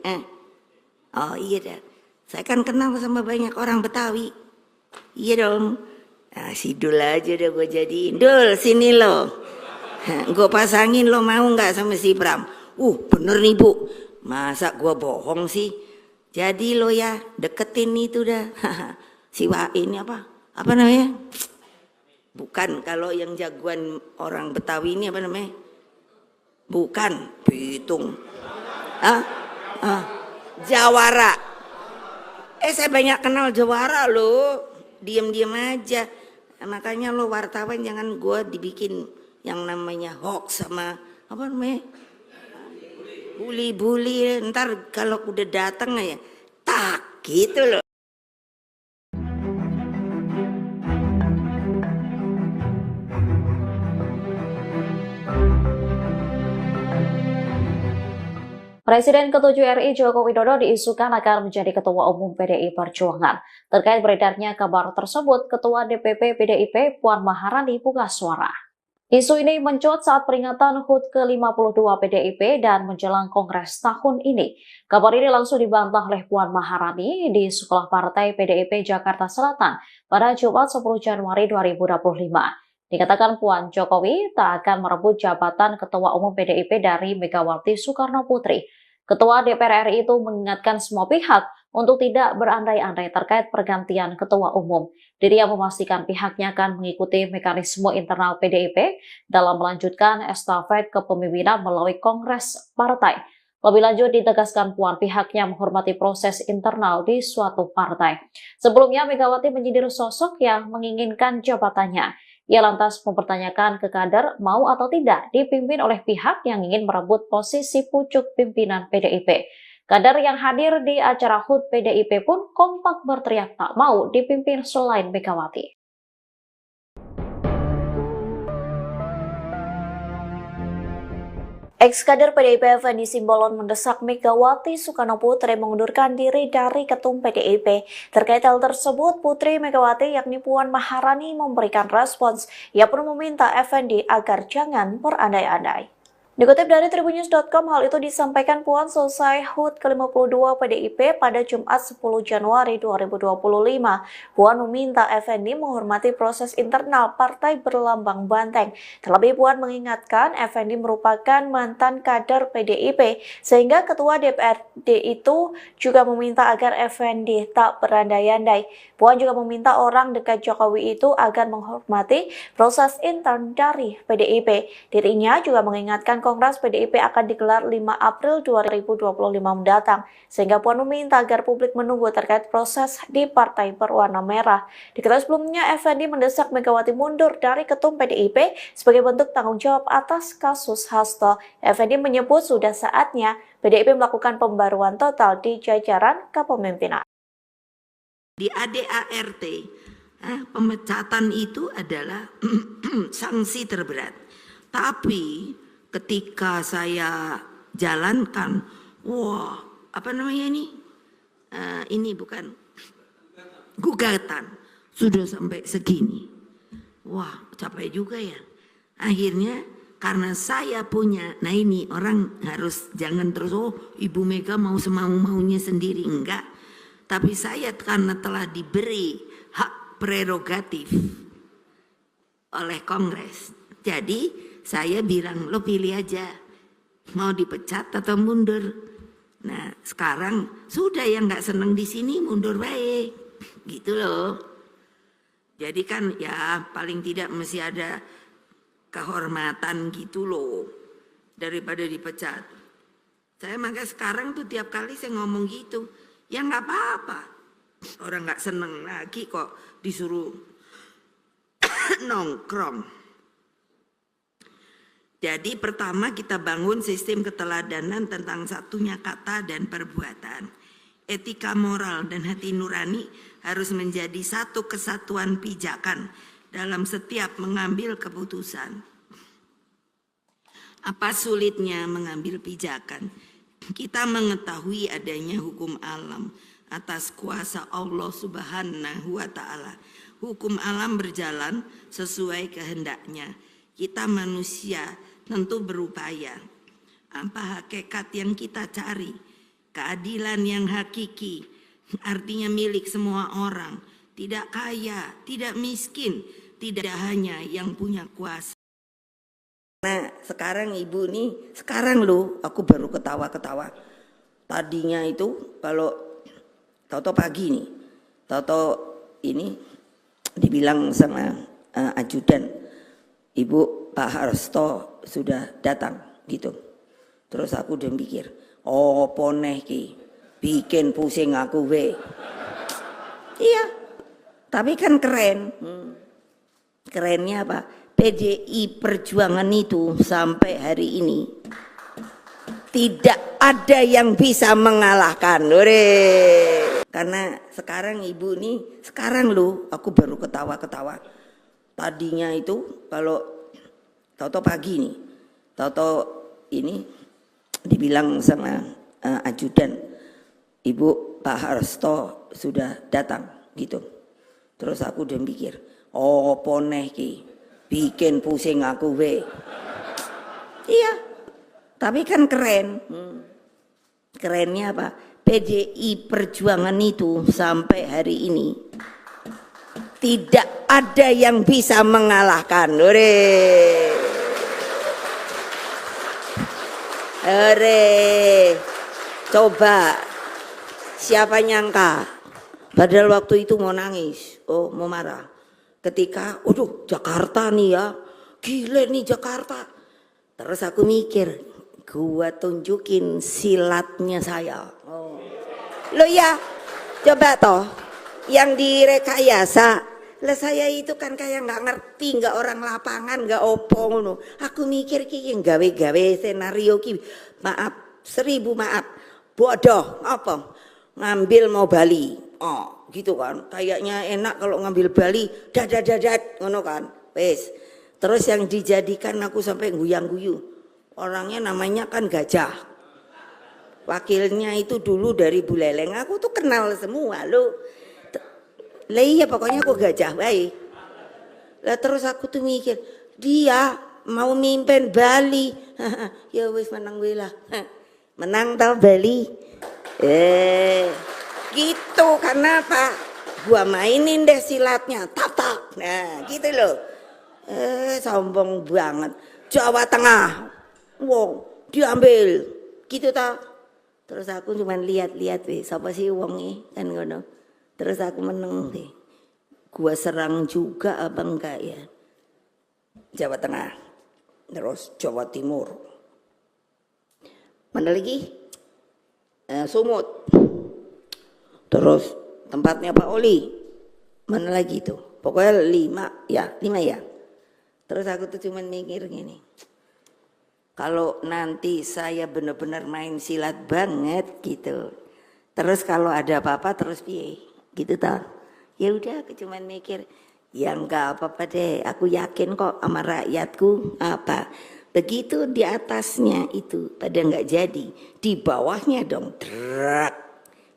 [SPEAKER 2] Oh iya dah, saya kan kenal sama banyak orang Betawi. Iya dong, si Dol aja udah gue jadiin. Dol sini lo, gue pasangin lo mau nggak sama si Bram? Bener nih bu, masa gue bohong sih? Jadi lo ya deketin itu dah. Ini apa namanya? Bukan, kalau yang jagoan orang Betawi ini apa namanya? Bukan, Bitung. Jawara. Saya banyak kenal Jawara lo. Diam-diam aja. Makanya lo wartawan jangan gue dibikin yang namanya hoax sama apa namanya? Bully, ntar kalau udah datang ya, tak gitu loh.
[SPEAKER 1] Presiden ke-7 RI Joko Widodo diisukan akan menjadi Ketua Umum PDI Perjuangan. Terkait beredarnya kabar tersebut, Ketua DPP PDIP Puan Maharani buka suara. Isu ini mencuat saat peringatan HUT ke-52 PDIP dan menjelang Kongres tahun ini. Kabar ini langsung dibantah oleh Puan Maharani di Sekolah Partai PDIP Jakarta Selatan pada Jumat 10 Januari 2025. Dikatakan Puan, Jokowi tak akan merebut jabatan Ketua Umum PDIP dari Megawati Soekarno Putri. Ketua DPR RI itu mengingatkan semua pihak untuk tidak berandai-andai terkait pergantian Ketua Umum. Dirinya memastikan pihaknya akan mengikuti mekanisme internal PDIP dalam melanjutkan estafet kepemimpinan melalui Kongres Partai. Lebih lanjut ditegaskan Puan pihaknya menghormati proses internal di suatu partai. Sebelumnya Megawati menyindir sosok yang menginginkan jabatannya. Ia lantas mempertanyakan ke kader mau atau tidak dipimpin oleh pihak yang ingin merebut posisi pucuk pimpinan PDIP. Kader yang hadir di acara HUT PDIP pun kompak berteriak tak mau dipimpin selain Megawati. Ex-kader PDIP Effendi Simbolon mendesak Megawati Soekarno Putri mengundurkan diri dari Ketum PDIP. Terkait hal tersebut, Putri Megawati yakni Puan Maharani memberikan respons. Ia pun meminta Effendi agar jangan berandai-andai. Dikutip dari tribunnews.com, hal itu disampaikan Puan selesai HUT ke-52 PDIP pada Jumat 10 Januari 2025. Puan meminta Effendi menghormati proses internal partai berlambang banteng. Terlebih Puan mengingatkan Effendi merupakan mantan kader PDIP, sehingga Ketua DPRD itu juga meminta agar Effendi tak berandai-andai. Puan juga meminta orang dekat Jokowi itu agar menghormati proses intern dari PDIP. Dirinya juga mengingatkan Kongres PDIP akan digelar 5 April 2025 mendatang, sehingga Puan meminta agar publik menunggu terkait proses di partai berwarna merah. Diketahui sebelumnya, Effendi mendesak Megawati mundur dari Ketum PDIP sebagai bentuk tanggung jawab atas kasus Hasto. Effendi menyebut sudah saatnya PDIP melakukan pembaruan total di jajaran kepemimpinan.
[SPEAKER 2] Di ADART, pemecatan itu adalah sanksi terberat. Tapi ketika saya jalankan, apa namanya ini? Ini bukan gugatan, sudah sampai segini. Wah, capek juga ya. Akhirnya karena saya punya, nah ini orang harus jangan terus, Ibu Mega mau semau-maunya sendiri, enggak. Tapi saya karena telah diberi hak prerogatif oleh Kongres. Jadi saya bilang, lo pilih aja, mau dipecat atau mundur. Nah sekarang sudah yang nggak seneng di sini mundur baik, gitu loh. Jadi kan ya paling tidak mesti ada kehormatan gitu loh, daripada dipecat. Saya maka sekarang tuh tiap kali saya ngomong gitu, ya nggak apa-apa. Orang nggak seneng lagi kok disuruh nongkrong. Jadi pertama kita bangun sistem keteladanan tentang satunya kata dan perbuatan. Etika moral dan hati nurani harus menjadi satu kesatuan pijakan dalam setiap mengambil keputusan. Apa sulitnya mengambil pijakan? Kita mengetahui adanya hukum alam atas kuasa Allah Subhanahu wa Ta'ala. Hukum alam berjalan sesuai kehendaknya. Kita manusia tentu berupaya. Apa hakikat yang kita cari? Keadilan yang hakiki, artinya milik semua orang. Tidak kaya, tidak miskin, tidak hanya yang punya kuasa. Nah sekarang ibu nih, sekarang loh aku baru ketawa-ketawa. Tadinya itu kalau Toto pagi nih, Toto ini dibilang sama ajudan, Ibu Pak Hasto sudah datang gitu. Terus aku udah mikir, poneh ki, bikin pusing aku we. Iya, tapi kan keren. Kerennya apa? PDI Perjuangan itu sampai hari ini tidak ada yang bisa mengalahkan. Karena sekarang ibu nih, sekarang loh aku baru ketawa-ketawa. Tadinya itu kalau Toto pagi nih, Toto ini dibilang sama ajudan, Ibu Pak Hasto sudah datang gitu. Terus aku udah mikir, oh poneh ki, bikin pusing aku we. Iya, tapi kan keren. Kerennya apa? PDI Perjuangan itu sampai hari ini tidak ada yang bisa mengalahkan. Coba siapa nyangka? Padahal waktu itu mau nangis, mau marah. Ketika, Jakarta nih ya, gile nih Jakarta. Terus aku mikir, gua tunjukin silatnya saya. Lo ya, coba toh, yang direkayasa. Lah saya itu kan kayak nggak ngerti, nggak orang lapangan, nggak opo ngono. Aku mikir ki yang gawe-gawe senario ki, maaf, 1000 maaf, bodoh, apa? Ngambil mau Bali. Oh, gitu kan. Kayaknya enak kalau ngambil Bali, dadat ngono kan. Wes. Terus yang dijadikan aku sampai guyang-guyu. Orangnya namanya kan Gajah. Wakilnya itu dulu dari Buleleng. Aku tuh kenal semua lo. Lah iya pokoknya aku Gajah baik. Lah terus aku tuh mikir, dia mau mimpin Bali. Ya wes menang lah. Menang tau Bali. Gitu, karena apa? Gua mainin deh silatnya, tak. Nah, gitu loh. Sombong banget. Jawa Tengah, wong diambil, gitu tau. Terus aku cuma lihat-lihat, siapa sih wongnya kan ngono. Terus aku meneng deh. Gua serang juga apa enggak ya? Jawa Tengah, terus Jawa Timur. Mana lagi? Sumut. Terus tempatnya Pak Oli, mana lagi itu? Pokoknya 5 ya. Terus aku tuh cuman mikir gini, kalau nanti saya benar-benar main silat banget gitu, terus kalau ada apa-apa terus piye, gitu tau? Ya udah aku cuman mikir, ya enggak apa-apa deh, aku yakin kok sama rakyatku apa. Begitu di atasnya itu pada enggak jadi, di bawahnya dong drak.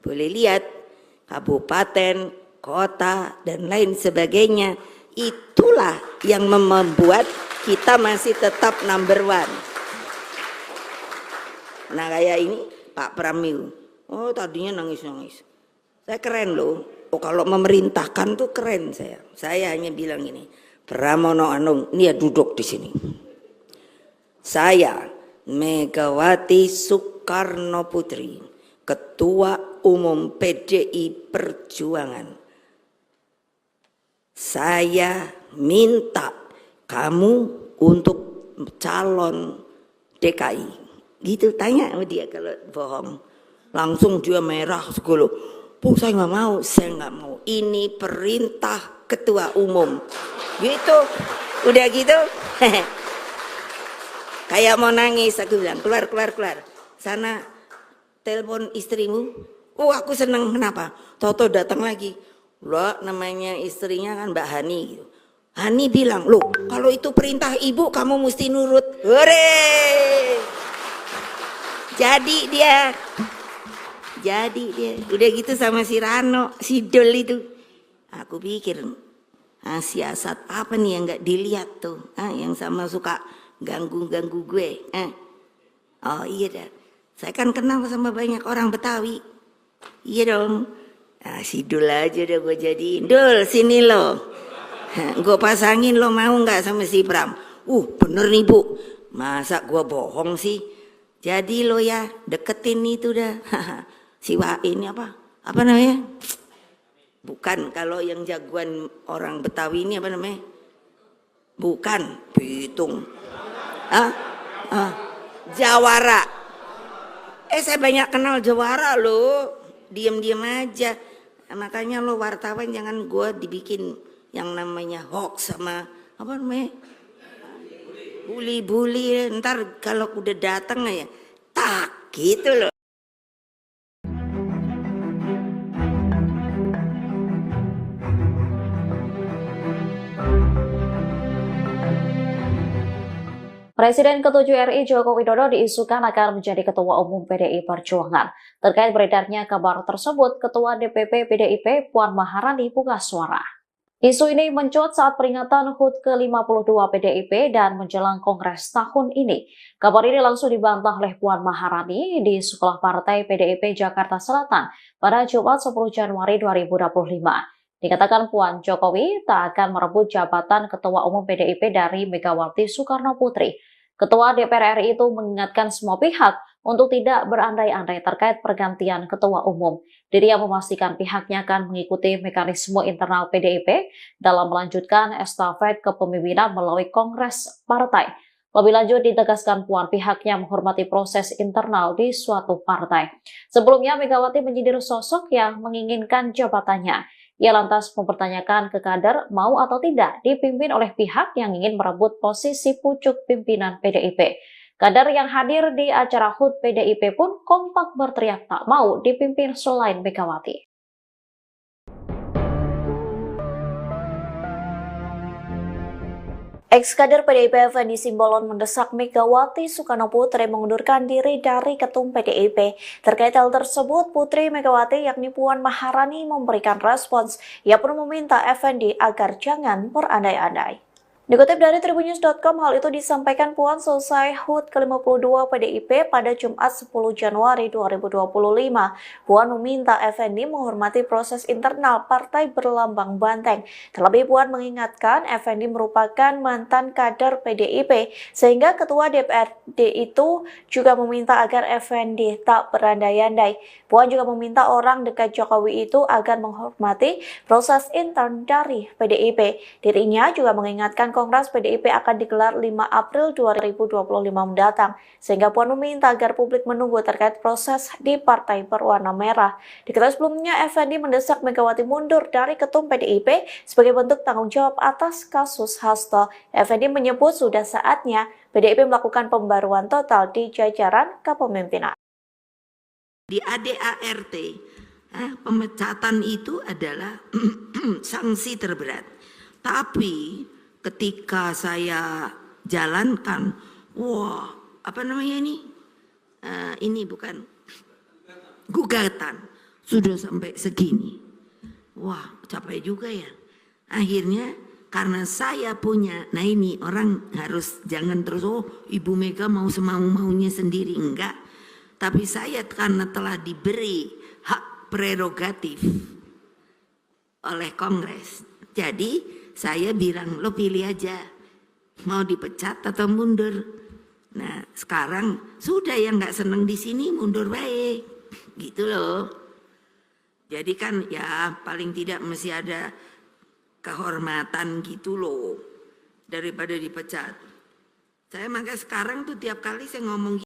[SPEAKER 2] Boleh lihat kabupaten, kota, dan lain sebagainya. Itulah yang membuat kita masih tetap number 1. Nah kayak ini Pak Pramil, tadinya nangis-nangis. Saya keren loh, kalau memerintahkan tuh keren saya. Saya hanya bilang ini, Pramono Anung, ini ya duduk di sini. Saya Megawati Soekarno Putri, Ketua Umum PDI Perjuangan. Saya minta kamu untuk calon DKI. Gitu tanya sama dia kalau bohong. Langsung dia merah segala. Saya nggak mau. Ini perintah Ketua Umum. Gitu. Udah gitu. Kayak mau nangis aku bilang, keluar. Sana telepon istrimu. Aku seneng, kenapa? Toto datang lagi. Loh, namanya istrinya kan Mbak Hani gitu. Hani bilang, loh kalau itu perintah ibu kamu mesti nurut. Hore! Jadi dia udah gitu sama si Rano, si Dol itu. Aku pikir, siasat apa nih yang gak dilihat tuh, yang sama suka ganggu gue. Oh iya dah, saya kan kenal sama banyak orang Betawi. Iya dong. Si Dul aja udah gue jadiin. Dul sini lo, gue pasangin, lo mau nggak sama si Pram? Bener nih bu, masa gue bohong sih? Jadi lo ya deketin itu dah. Si ini apa namanya? Bukan, kalau yang jagoan orang Betawi ini apa namanya? Bukan, Bitung. Jawara. Saya banyak kenal Jawara lo. Diam-diam aja. Makanya lo wartawan jangan gue dibikin yang namanya hoax sama apa namanya? Bully. Ntar kalau udah datang ya tak gitu loh.
[SPEAKER 1] Presiden ke-7 RI Joko Widodo diisukan akan menjadi Ketua Umum PDI Perjuangan. Terkait beredarnya kabar tersebut, Ketua DPP PDIP Puan Maharani buka suara. Isu ini mencuat saat peringatan HUT ke-52 PDIP dan menjelang Kongres tahun ini. Kabar ini langsung dibantah oleh Puan Maharani di Sekolah Partai PDIP Jakarta Selatan pada Jumat 10 Januari 2025. Dikatakan Puan Jokowi tak akan merebut jabatan Ketua Umum PDIP dari Megawati Soekarno Putri. Ketua DPR RI itu mengingatkan semua pihak untuk tidak berandai-andai terkait pergantian Ketua Umum. Dirinya memastikan pihaknya akan mengikuti mekanisme internal PDIP dalam melanjutkan estafet kepemimpinan melalui Kongres Partai. Lebih lanjut ditegaskan Puan pihaknya menghormati proses internal di suatu partai. Sebelumnya Megawati menyindir sosok yang menginginkan jabatannya. Ia lantas mempertanyakan ke kader mau atau tidak dipimpin oleh pihak yang ingin merebut posisi pucuk pimpinan PDIP. Kader yang hadir di acara HUT PDIP pun kompak berteriak tak mau dipimpin selain Megawati. Ex-kader PDIP Effendi Simbolon mendesak Megawati Soekarno Putri mengundurkan diri dari Ketum PDIP. Terkait hal tersebut, Putri Megawati yakni Puan Maharani memberikan respons. Ia pun meminta Effendi agar jangan berandai-andai. Dikutip dari Tribunnews.com, hal itu disampaikan Puan selesai HUT ke-52 PDIP pada Jumat 10 Januari 2025. Puan meminta Effendi menghormati proses internal partai berlambang banteng. Terlebih Puan mengingatkan Effendi merupakan mantan kader PDIP, sehingga Ketua DPRD itu juga meminta agar Effendi tak berandai-andai. Puan juga meminta orang dekat Jokowi itu agar menghormati proses intern dari PDIP. Dirinya juga mengingatkan Kongres PDIP akan digelar 5 April 2025 mendatang, sehingga Puan meminta agar publik menunggu terkait proses di partai berwarna merah. Diketahui sebelumnya, Effendi mendesak Megawati mundur dari Ketum PDIP sebagai bentuk tanggung jawab atas kasus Hasto. Effendi menyebut sudah saatnya PDIP melakukan pembaruan total di jajaran kepemimpinan.
[SPEAKER 2] Di ADART, pemecatan itu adalah sanksi terberat. Tapi ketika saya jalankan, apa namanya ini? Ini bukan gugatan, sudah sampai segini. Capek juga ya. Akhirnya karena saya punya, nah ini orang harus jangan terus, Ibu Mega mau semau-maunya sendiri, enggak. Tapi saya karena telah diberi hak prerogatif oleh Kongres, jadi saya bilang, lo pilih aja, mau dipecat atau mundur. Nah sekarang sudah yang nggak seneng di sini mundur baik, gitu loh. Jadi kan ya paling tidak mesti ada kehormatan gitu loh, daripada dipecat. Saya makanya sekarang tuh tiap kali saya ngomong